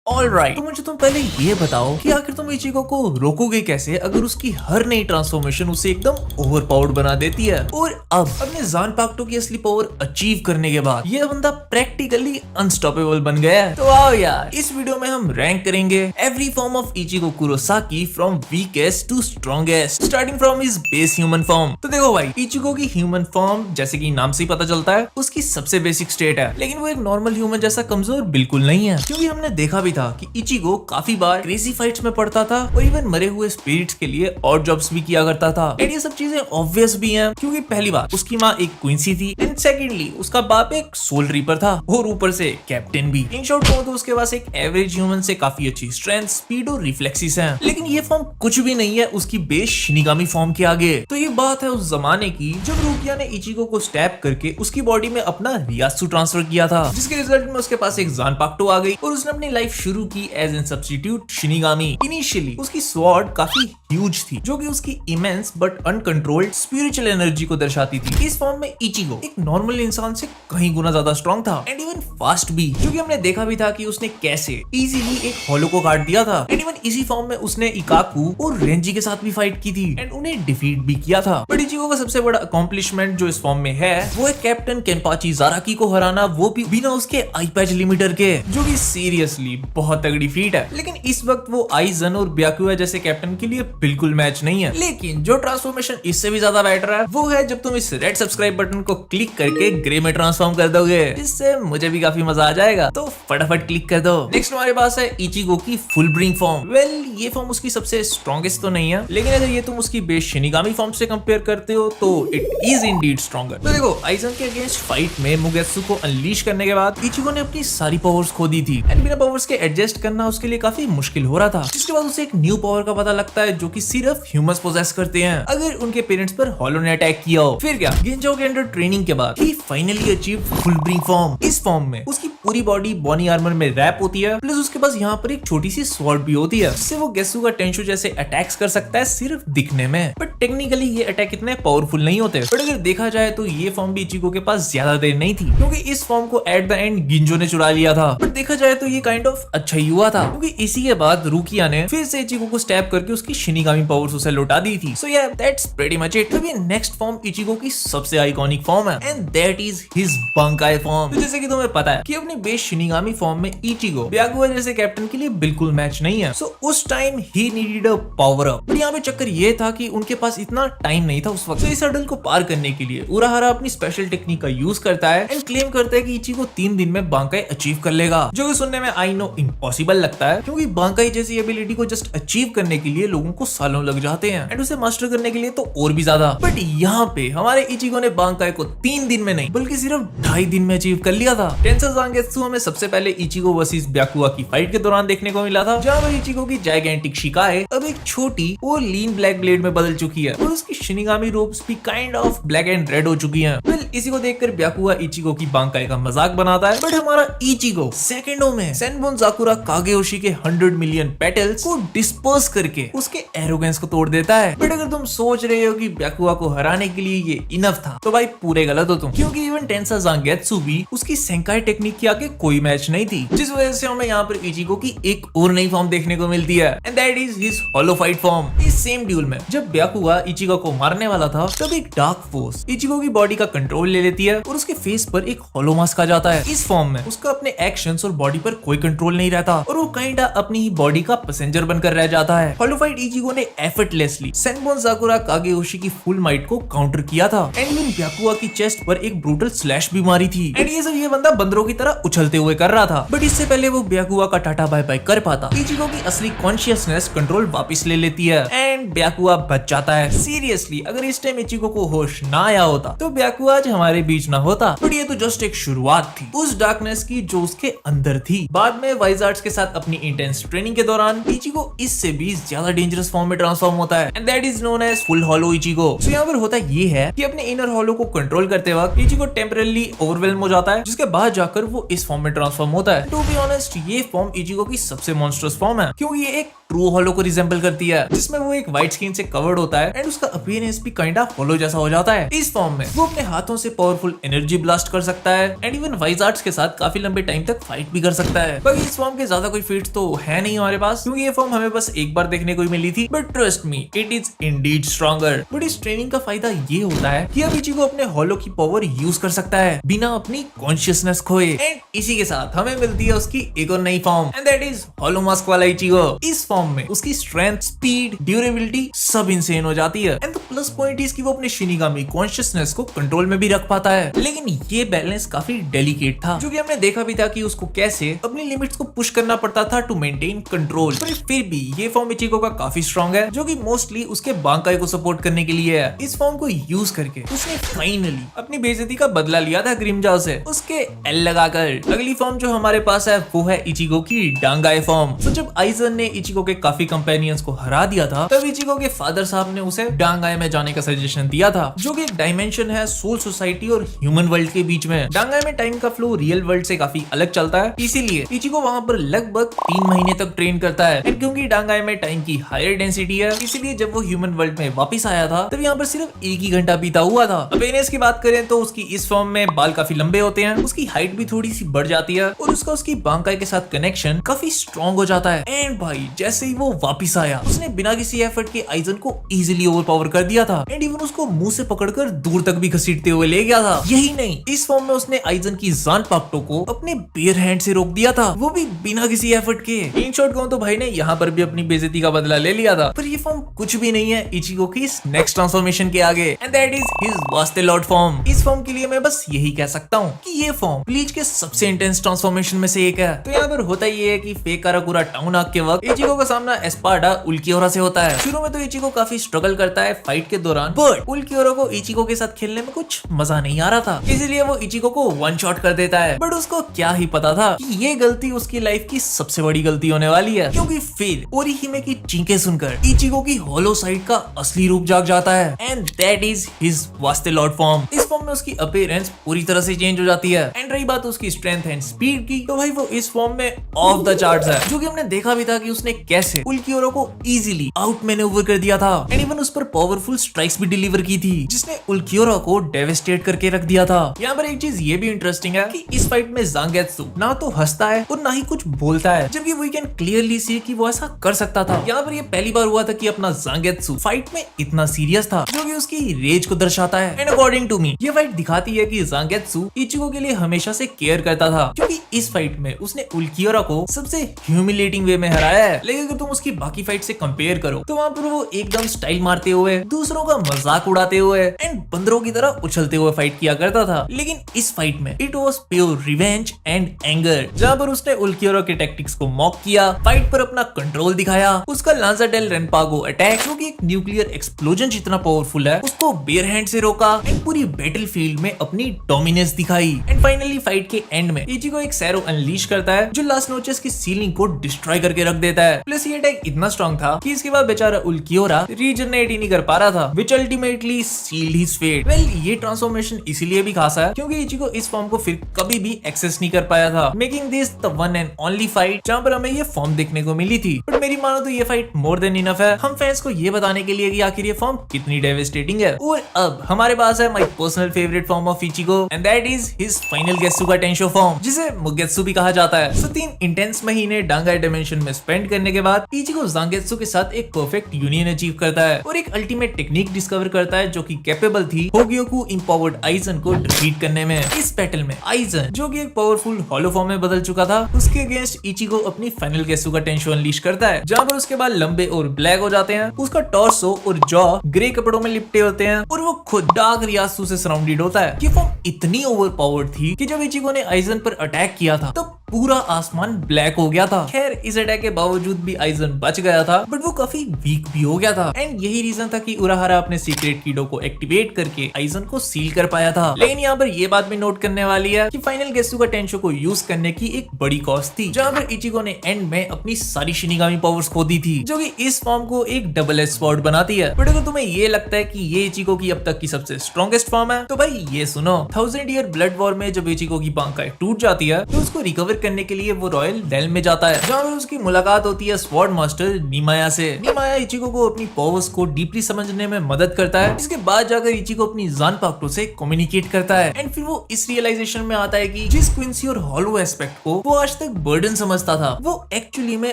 Alright, तो मुझे तुम पहले ये बताओ कि आखिर तुम इचिको को रोकोगे कैसे अगर उसकी हर नई ट्रांसफॉर्मेशन उसे एकदम ओवरपावर्ड बना देती है। और अब अपने जान पाक्टो की असली पावर अचीव करने के बाद यह बंदा प्रैक्टिकली अनस्टॉपेबल बन गया है। तो आओ यार, इस वीडियो में हम रैंक करेंगे every form of Ichigo Kurosaki from weakest to strongest, starting from his base human form. तो देखो भाई, इचिको की ह्यूमन फॉर्म जैसे कि नाम से ही पता चलता है उसकी सबसे बेसिक स्टेट है, लेकिन वो एक नॉर्मल ह्यूमन जैसा कमजोर बिल्कुल नहीं है, क्योंकि हमने देखा भी था कि इचिको काफी बार क्रेजी फाइट्स में पड़ता था और इवन मरे हुए स्पिरिट्स के लिए और जॉब्स भी किया करता था। एंड ये सब चीजें ऑब्वियस भी हैं, क्योंकि पहली बात उसकी माँ एक क्वींसी थी एंड सेकेंडली उसका बाप एक सोल रीपर था और ऊपर से कैप्टन भी। इन शॉर्ट कहूं तो उसके पास एक एवरेज ह्यूमन से काफी अच्छी स्ट्रेंथ, स्पीड और रिफ्लेक्सिस है, लेकिन ये फॉर्म कुछ भी नहीं है उसकी बेस शिनिगामी फॉर्म के आगे। तो ये बात है उस जमाने की जब रुकिया ने इचिको को स्टैप करके उसकी बॉडी में अपना रियात्सु ट्रांसफर किया था, जिसके रिजल्ट में उसके पास एक जानपाक्टो आ गई और उसने अपनी लाइफ शुरू की as an substitute shinigami. Initially उसकी स्वॉर्ड काफी ह्यूज थी, जो कि उसकी immense but uncontrolled spiritual energy को दर्शाती थी। इस फॉर्म में इचिको एक नॉर्मल इंसान से कहीं गुना ज्यादा स्ट्रॉन्ग था एंड इवन फास्ट भी, जो कि हमने देखा भी था कि उसने कैसे इजीली एक हॉलो को काट दिया था। एंड इवन इसी फॉर्म में उसने इकाकू और रेंजी के साथ भी फाइट की थी एंड उन्हें डिफीट भी किया था। बट इचिको का सबसे बड़ा अकॉम्प्लिशमेंट जो इस फॉर्म में है वो है कैप्टन केनपाची जाराकी को हराना, वो भी बिना उसके आई पैच लिमिटर के, जो कि सीरियसली बहुत तगड़ी फीट है। लेकिन इस वक्त वो आइजन और ब्याकुआ जैसे कैप्टन के लिए बिल्कुल मैच नहीं है। लेकिन जो ट्रांसफॉर्मेशन इससे भी ज्यादा बेटर है वो है जब तुम इस रेड सब्सक्राइब बटन को क्लिक करके ग्रे में ट्रांसफॉर्म कर दोगे, इससे मुझे भी काफी मजा आ जाएगा, तो फटाफट क्लिक कर दो। नेक्स्ट हमारे पास है इचिको की फुल ब्रिंग फॉर्म। वेल, ये फॉर्म उसकी सबसे स्ट्रॉन्गेस्ट तो नहीं है, लेकिन अगर ये तुम उसकी बेस शिनिगामी फॉर्म से कंपेयर करते हो तो इट इज इंडीड स्ट्रॉन्गर। तो देखो, आइजन के अगेंस्ट फाइट में मुगेत्सु को अनलीश करने के बाद इचिको ने अपनी सारी पावर्स खो दी थी एंड बिना पावर्स के एडजस्ट करना उसके लिए काफी मुश्किल हो रहा था। जिसके बाद उसे एक न्यू पावर का पता लगता है जो कि सिर्फ ह्यूमंस पोजेस करते हैं अगर उनके पेरेंट्स पर हॉलो ने अटैक किया हो। फिर क्या, गेंजो के अंडर ट्रेनिंग के बाद ही finally achieve fullbring form. इस फॉर्म में उसकी पूरी बॉडी बॉनी आर्मर में रैप होती है, प्लस उसके पास यहाँ पर एक छोटी सी स्वॉर्ड भी होती है, जिससे वो गेसु का टेंशु जैसे अटैक्स कर सकता है सिर्फ दिखने में। बट टेक्निकली ये अटैक इतने पावरफुल नहीं होते। बट अगर देखा जाए तो ये फॉर्म भी इचिको के पास ज्यादा देर नहीं थी, क्योंकि इस फॉर्म को एट द एंड गिंजो ने चुरा लिया था। बट देखा जाए तो ये काइंड ऑफ अच्छा ही हुआ था, क्योंकि इसी के बाद रुकिया ने फिर से इचिको को स्टैप करके उसकी शिनिगामी पावर्स उसे लौटा दी थी। सो या दैट्स प्रीटी मच इट। अभी नेक्स्ट फॉर्म इचिको की सबसे आइकॉनिक फॉर्म है and that is his bankai form. तो जैसे कि तुम्हें पता है कि अपने बेस शिनिगामी फॉर्म में इचिको ब्याकुआ जैसे कैप्टन के लिए बिल्कुल मैच नहीं है। सो उस time he needed a power up. But यहाँ पे चक्कर ये था कि उनके पास इतना टाइम नहीं था उस वक्त। तो इस हर्डल को पार करने के लिए उराहारा अपनी स्पेशल टेक्निक का यूज करता है एंड क्लेम करता है कि इचिको 3 दिन में बांकाई अचीव कर लेगा, जो कि सुनने में आई नो इम्पॉसिबल लगता है, क्योंकि बांकाई जैसी एबिलिटी को जस्ट अचीव करने के लिए लोगों को सालों लग जाते हैं एंड उसे मास्टर करने के लिए तो और भी ज्यादा। बट यहाँ पे हमारे इचिको ने बांकाई को 3 दिन में नहीं बल्कि सिर्फ 2.5 दिन में अचीव कर लिया था। टेंसर सांगेत्सु हमें सबसे पहले इचिको वर्सेस ब्याकुआ की फाइट के दौरान देखने को मिला था, जहाँ पर इचिको की जाइगेंटिक शिकाए अब एक छोटी और लीन ब्लैक ब्लेड में बदल चुकी है और उसकी शिनिगामी रोप्स भी kind of black and red हो चुकी हैं। वेल, इसी को देखकर ब्याकुआ इचिको की बांकाई का मजाक बनाता है, बट हमारा इचिको सेकंडों में सेनबोन साकुरा कागेयोशी के 100 मिलियन पेटल्स को डिस्पर्स करके उसके एरोगेंस को तोड़ देता है। बट अगर तुम सोच रहे हो कि ब्याकुआ को हराने के लिए ये इनफ था, तो भाई पूरे गलत हो तुम, क्योंकि इवन टेंसर सांगेत्सु भी उसकी सेंकाई टेक्निक के आगे कोई मैच नहीं थी, जिस वजह से हमें यहाँ पर इचिको की एक और नई फॉर्म देखने को मिलती है and that is his hollow fight form. इस सेम ड्यूल में जब ब्याकुआ इचिको को मारने वाला था, तब एक डार्क फोर्स इचिको की बॉडी का कंट्रोल ले लेती है और उसके फेस पर एक हॉलो मास्क आ जाता है। इस फॉर्म में उसका अपने एक्शंस और बॉडी पर कोई कंट्रोल नहीं रहता और वो काइंडा अपनी ही बॉडी का पैसेंजर बनकर रह जाता है। हॉलो फाइट इचिको ने एफर्टलेसली सेनबोन साकुरा कागेयोशी की फुल माइट को काउंटर किया था एंड इवन ब्याकुआ की चेस्ट पर एक ब्रूटल स्लैश भी मारी थी एंड ये सब ये बंदा बंदरों की तरह उछलते हुए कर रहा था। बट इससे पहले वो ब्याकुआ का टाटा बाय बाय कर पाता, इचिको की असली कॉन्शियसनेस कंट्रोल वापस ले लेती है एंड ब्याकुआ बच जाता है। सीरियसली, अगर इस टाइम इचिको को होश ना आया होता तो ब्याकुआ आज हमारे बीच ना होता। बट ये तो जस्ट एक शुरुआत थी उस डार्कनेस की जो उसके अंदर थी। बाद में वाइजार्ड्स के साथ अपनी इंटेंस ट्रेनिंग के दौरान इचिको इससे भी ज्यादा डेंजरस फॉर्म में ट्रांसफॉर्म होता है and that is known as full hollow Ichigo. So यहाँ पर होता ये है कि अपने इनर हॉलो को कंट्रोल करते वक्त इचिको टेम्पररी ओवरवेल्म हो जाता है, जिसके बाद जाकर वो इस फॉर्म में ट्रांसफॉर्म होता है। टू बी ऑनेस्ट, ये फॉर्म इचिको की सबसे मॉन्स्टरस फॉर्म है, क्योंकि ये एक ट्रू हॉलो को रिजेंबल करती है, जिसमें वो एक व्हाइट स्किन से कवर्ड होता है एंड उसका अपीयरेंस भी काइंड ऑफ हॉलो जैसा हो जाता है। इस फॉर्म में वो अपने हाथों से पावरफुल एनर्जी ब्लास्ट कर सकता है एंड इवन वाइजार्ड्स के साथ काफी लंबे टाइम तक फाइट भी कर सकता है। बाकी इस फॉर्म के ज्यादा कोई फीट्स तो है नहीं हमारे पास, क्योंकि ये फॉर्म हमें बस एक बार देखने को ही मिली थी, but trust me it is Indeed stronger. But इस ट्रेनिंग का फायदा ये होता है कि अब इचिगो अपने हॉलो की पावर यूज कर सकता है बिना अपनी कॉन्शियसनेस खोए। एंड इसी के साथ हमें मिलती है उसकी एक और नई form, and that is hollow mask वाला इचिगो। इस फॉर्म में उसकी स्ट्रेंथ, स्पीड, ड्यूरेबिलिटी सब इंसेन हो जाती है। And the plus point is कि वो अपने शिनिगामी कॉन्शियसनेस को कंट्रोल में भी रख पाता है। लेकिन ये बैलेंस काफी डेलिकेट था, जो कि हमने देखा भी था कि उसको कैसे अपनी लिमिट्स को पुश करना पड़ता था टू मेंटेन कंट्रोल। पर फिर भी ये फॉर्म इचिगो का काफी स्ट्रॉन्ग है, जो कि मोस्टली उसके बांकाई को सपोर्ट करने के लिए है। इस फॉर्म को यूज करके उसने फाइनली अपनी बेइज्जती का बदला लिया था ग्रिमजाओ से, उसके एल लगाकर। अगली फॉर्म जो हमारे पास है वो है इचिगो की डांगाई फॉर्म। तो जब आइजन ने इचिगो के काफी कंपेनियंस को हरा दिया था, तब इचिगो के फादर साहब ने उसे डांगाई में जाने का सजेशन दिया था, जो कि एक डायमेंशन है सोल सोसाइटी और ह्यूमन वर्ल्ड के बीच में। डांगाई में टाइम का फ्लो रियल वर्ल्ड से काफी अलग चलता है, इसीलिए इचिगो वहां पर लगभग 3 महीने तक ट्रेन करता है। एंड क्योंकि डांगाई में टाइम की हायर डेंसिटी है, इसीलिए जब वो ह्यूमन वर्ल्ड में वापस आया था तब यहाँ पर सिर्फ 1 ही घंटा बीता हुआ था। अब एनेस की बात करें तो उसकी इस फॉर्म में बाल काफी लंबे होते हैं, उसकी हाइट भी थोड़ी सी बढ़ जाती है और उसकी बांकाई के साथ कनेक्शन काफी स्ट्रॉन्ग हो जाता है। एंड भाई जैसे ही वो वापस आया, उसने बिना किसी एफर्ट के आइजन को इजीली ओवरपावर कर दिया था। एंड इवन उसको मुंह से पकड़कर दूर तक भी घसीटते हुए ले गया था। यही नहीं, इस फॉर्म में उसने आइजन की ज़ानपाक्टो को अपने बेयर हैंड से रोक दिया था, वो भी बिना किसी एफर्ट के। इन शॉर्ट कहूं तो भाई ने यहाँ पर भी अपनी बेइज्जती का बदला ले लिया था। पर ये फॉर्म कुछ भी नहीं है इचिगो की इस नेक्स्ट ट्रांसफॉर्मेशन के आगे, and that is his Vasto Lorde form. इस फॉर्म के लिए मैं बस यही कह सकता हूँ कि ये फॉर्म ब्लीच के सबसे इंटेंस ट्रांसफॉर्मेशन में से एक है। तो यहाँ पर होता ये है कि फेक काराकुरा टाउन आग के वक्त इचिगो का सामना एस्पार्डा उल्कियोरा से होता है। शुरू में तो इचिगो काफी स्ट्रगल करता है फाइट के दौरान, बट उल्कियोरा को इचिगो के साथ खेलने में कुछ मजा नहीं आ रहा था, इसीलिए वो इचिगो को वन शॉट कर देता है। बट उसको क्या ही पता था कि ये गलती उसकी लाइफ की सबसे बड़ी गलती होने वाली है, क्योंकि फिर ओरिहिमे की चींकें सुनकर इचिगो की होलो साइड का असली रूप जाग जाता है, and that is his Vasto Lorde form. इस फॉर्म में उसकी अपीयरेंस पूरी तरह से चेंज हो जाती है। एंड रही बात उसकी स्ट्रेंथ एंड स्पीड की, तो भाई वो इस फॉर्म में ऑफ द चार्ट्स है, जो कि हमने देखा भी था कि उसने कैसे उल्कियोरा को इजीली आउट मैन्यूवर कर दिया था। एंड इवन उस पर पावरफुल स्ट्राइक्स भी डिलीवर की थी, जिसने उल्कियोरा को डेवेस्टेट करके रख दिया था। यहाँ पर एक चीज ये भी इंटरेस्टिंग है कि इस फाइट में ज़ांगेत्सु ना तो हंसता है और ना ही कुछ बोलता है, जबकि वी कैन क्लियरली सी कि वो ऐसा कर सकता था। यहाँ पर ये पहली बार हुआ था कि अपना ज़ांगेत्सु फाइट में इतना सीरियस था, जो कि उसकी रेज को दर्शाता है। एंड अकॉर्डिंग टू मी ये फाइट दिखाती है कि ज़ांगेत्सु इचिगो के लिए हमेशा से केयर करता था, क्योंकि इस फाइट में उसने उल्कियोरा को सबसे ह्यूमिलेटिंग वे में हराया है। लेकिन अगर तुम उसकी बाकी फाइट से कंपेयर करो तो वहाँ पर वो एकदम स्टाइल मारते हुए, दूसरों का मजाक उड़ाते हुए एंड बंदरों की तरह उछलते हुए फाइट किया करता था। लेकिन इस फाइट में it was pure revenge and anger, जहाँ पर उसने उल्कियोरा के टैक्टिक्स को मॉक किया, फाइट पर अपना कंट्रोल दिखाया। उसका लांजा डेल रेनपागो अटैक, जो कि एक न्यूक्लियर एक्सप्लोजन जितना पावरफुल है, उसको बेयर हैंड से रोका एंड पूरी बैटलफील्ड में अपनी डोमिनेंस दिखाई। एंड फाइनली फाइट के एंड में इचिगो एक सैरो अनलीश करता है, जो लास्ट नोचेस की सीलिंग को डिस्ट्रॉय करके रख देता है। प्लस ये अटैक इतना स्ट्रॉन्ग था कि इसके बाद बेचारा उल्कियोरा रीजनरेट ही नहीं कर पा रहा था, which ultimately sealed his fate. Well, ये ट्रांसफॉर्मेशन इसीलिए भी खासा है क्योंकि इचिगो इस फॉर्म को फिर कभी भी एक्सेस नहीं कर पाया था, making this the one and only fight जहां पर हमें ये फॉर्म देखने को मिली थी। बट मेरी मानो तो ये फाइट मोर देन इनफ है हम फैंस को ये बताने के लिए कि आखिर ये फॉर्म कितनी डेविस्टेटिंग है। और अब हमारे पास है my personal favourite form of Ichigo, and that is his final Getsuga Tensho form, जिसे मुगेत्सु भी कहा जाता है। सो 3 इंटेंस महीने डांगाई डायमेंशन में स्पेंड करने के बाद इचिगो ज़ांगेत्सु के साथ एक परफेक्ट यूनियन अचीव करता है और एक अल्टीमेट टेक्निक डिस्कवर करता है, जो कि कैपेबल थी होग्योकू इंपावर्ड आइजन को डिफीट करने में। इस बैटल में आइजन, जो कि एक पावरफुल हॉलो फॉर्म में बदल चुका था, उसके अगेंस्ट इचिगो अपनी फाइनल गेत्सुगा टेंशो अनलीश करता है, जहां पर उसके बाल लंबे और ब्लैक हो जाते हैं, उसका टॉर्सो और जॉ ग्रे कपड़ों में लिपटे होते हैं और वो खुद डार्क रियासु से सराउंडेड होता है। ये फॉर्म इतनी ओवरपावर्ड थी कि जब इचिगो ने आइजन पर अटैक किया था तो पूरा आसमान ब्लैक हो गया था। खैर, इस अटैक के बावजूद भी आइजन बच गया था, बट वो काफी वीक भी हो गया था। एंड यही रीजन था कि उराहारा अपने सीक्रेट कीडो को एक्टिवेट करके आइजन को सील कर पाया था। लेकिन यहाँ पर ये बात भी नोट करने वाली है कि फाइनल गेत्सुगा टेंशो को यूज करने की एक बड़ी कॉस्ट थी, जहाँ पर इचिगो ने एंड में अपनी सारी शिनिगामी पावर्स खो दी थी, जो कि इस फॉर्म को एक डबल एज स्वॉर्ड बनाती है। बट अगर तुम्हें ये लगता है कि ये इचिगो की अब तक की सबसे स्ट्रॉन्गेस्ट फॉर्म है, तो भाई ये सुनो, 1000 ईयर ब्लड वॉर में जब इचिगो की बांकाई टूट जाती है तो उसको रिकवर करने के लिए वो रॉयल डेल में जाता है, जहाँ पर उसकी मुलाकात होती है स्वॉर्ड मास्टर निमाया से। निमाया इचिगो को अपनी पावर्स को डीपली समझने में मदद करता है। इसके बाद जाकर इचिगो अपनी ज़ानपाक्टो से कम्युनिकेट करता है, एंड फिर वो इस रियलाइजेशन में आता है कि जिस क्विंसी और हॉलो एस्पेक्ट को वो आज तक बर्डन समझता था वो एक्चुअली में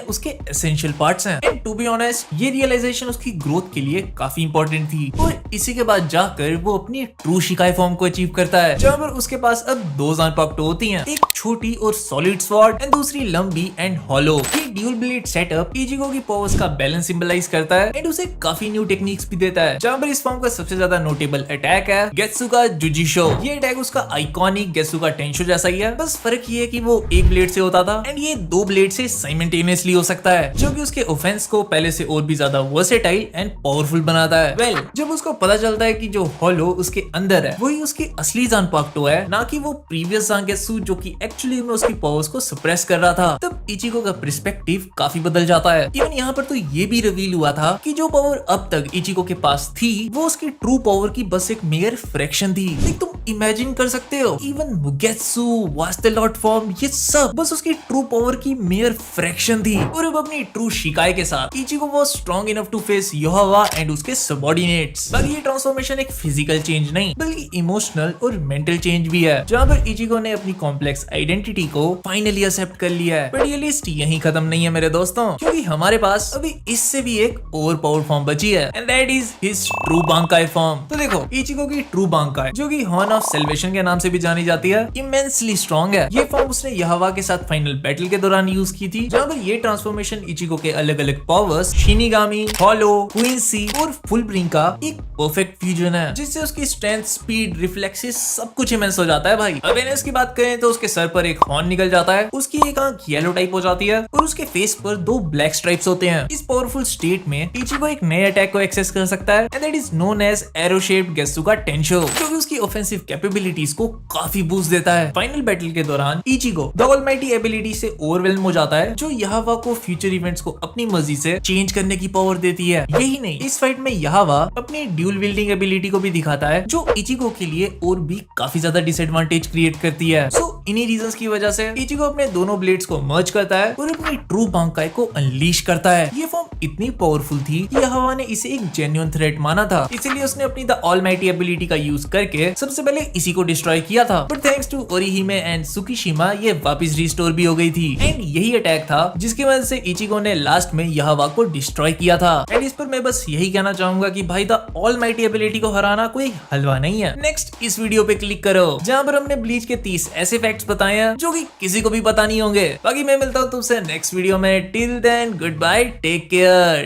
उसके एसेंशियल पार्ट्स हैं। एंड टू बी ऑनेस्ट ये रियलाइजेशन उसकी ग्रोथ के लिए काफी इंपॉर्टेंट थी और इसी के बाद जाकर वो अपनी ट्रू शिकाई फॉर्म को अचीव करता है, जहाँ पर उसके पास अब दो जानपाक्टो होती हैं, एक छोटी और सॉलिड स्वॉर्ड एंड दूसरी लंबी एंड हॉलो। ये ड्यूल ब्लेड सेटअप इचिगो की पावर्स का बैलेंस सिंबलाइज करता है एंड उसे काफी न्यू टेक्निक्स भी देता है, जहाँ पर इस फॉर्म का सबसे ज्यादा नोटेबल अटैक है गेत्सुका जुजिशो। ये अटैक उसका आइकॉनिक गेत्सुका टेंशो जैसा ही है, बस फर्क ये है कि वो एक ब्लेड से होता था एंड ये दो ब्लेड से साइमल्टेनियसली हो सकता है, जो कि उसके ऑफेंस को पहले से और भी ज्यादा वर्सेटाइल एंड पावरफुल बनाता है। वेल, जब उसको पता चलता है कि जो हॉलो उसके अंदर है वही उसकी असली जानपाक्टो है, ना कि वो प्रीवियस जांगेत्सु जो कि एक्चुअली में उसकी पावर्स को सप्रेस कर रहा था, तब इचिगो का पर्सपेक्टिव काफी बदल जाता है। इवन यहाँ पर तो ये भी रिवील हुआ था कि जो पावर अब तक इचिगो के पास थी वो उसकी ट्रू पावर की बस एक मेयर फ्रैक्शन थी। लाइक तुम इमेजिन कर सकते हो, इवन मुगेत्सु, वास्टेलॉट फॉर्म, ये सब बस उसकी ट्रू पावर की मेयर फ्रैक्शन थी। और अब अपनी ट्रू शिकाई के साथ Ichigo was strong enough to face Yhwach and उसके सबऑर्डिनेट्स। बाकी ये ट्रांसफॉर्मेशन एक फिजिकल चेंज नहीं बल्कि इमोशनल और मेंटल चेंज भी है, जहाँ पर इचिगो ने अपनी कॉम्प्लेक्स आइडेंटिटी को फाइनली एक्सेप्ट कर लिया है। बट ये लिस्ट यहीं खत्म नहीं है मेरे दोस्तों, क्योंकि हमारे पास अभी इससे भी एक ओवर पावर फॉर्म बची है and that is his true Bankai form. तो देखो, इचिगो की ट्रू बांकाई, जो कि हॉर्न ऑफ सेल्वेशन के नाम से भी जानी जाती है, इमेंसली स्ट्रांग है। ये फॉर्म उसने यहावा के साथ फाइनल बैटल के दौरान यूज की थी, जहाँ पर ये ट्रांसफॉर्मेशन इचिगो के अलग अलग पावर्स शिनिगामी, हॉलो, क्वींसी और फुल ब्रिंग का एक परफेक्ट फ्यूजन है, जिससे उसकी स्ट्रेंथ, स्पीड, रिफ्लेक्सेस सब कुछ इमेंस हो जाता है भाई। अब एनएस की बात करें तो उसके सर पर एक हॉर्न निकल जाता है, उसकी एक आंख येलो टाइप हो जाती है और उसके फेस पर दो ब्लैक स्ट्राइप्स होते हैं। इस पावरफुल स्टेट में इचिगो एक नए अटैक को एक्सेस कर सकता है and that is known as arrow shaped Getsuga Tensho, जो कि उसकी ऑफेंसिव कैपेबिलिटीज को काफी बूस्ट देता है। फाइनल बैटल के दौरान इचिगो द ऑलमाइटी एबिलिटी से ओवरवेल्म हो जाता है, जो यहावा को फ्यूचर इवेंट्स को अपनी मर्जी से चेंज करने की पावर देती है। यही नहीं, इस फाइट में यहावा अपनी ड्यूल विल्डिंग एबिलिटी को भी दिखाता है, जो इचिगो के लिए और भी काफी ज्यादा डिसएडवांटेज क्रिएट करती है। सो इन्हीं रीजंस की वजह से इचिगो अपने दोनों ब्लेड्स को मर्ज करता है और अपनी ट्रू बांकाई को अनलीश करता है। ये फॉर्म इतनी पावरफुल थी कि यहावा ने इसे एक जेन्युइन थ्रेट माना था, इसीलिए उसने अपनी द ऑलमाइटी एबिलिटी का यूज करके सबसे पहले इसी को डिस्ट्रॉय किया था। बट थैंक्स टू ओरिहिमे एंड सुकिशिमा ये वापस रिस्टोर भी हो गई थी एंड यही अटैक था जिसकी वजह से इचिगो ने लास्ट में यहावा को डिस्ट्रॉय किया था। एंड इस पर मैं बस यही कहना चाहूंगा कि भाई द ऑलमाइटी एबिलिटी को हराना कोई हलवा नहीं है। नेक्स्ट इस वीडियो पे क्लिक करो, जहां पर हमने ब्लीच के 30 ऐसे फैक्ट्स बताए हैं जो कि किसी को भी पता नहीं होंगे। बाकी मैं मिलता हूं तुमसे नेक्स्ट वीडियो में। Till then good bye, take care.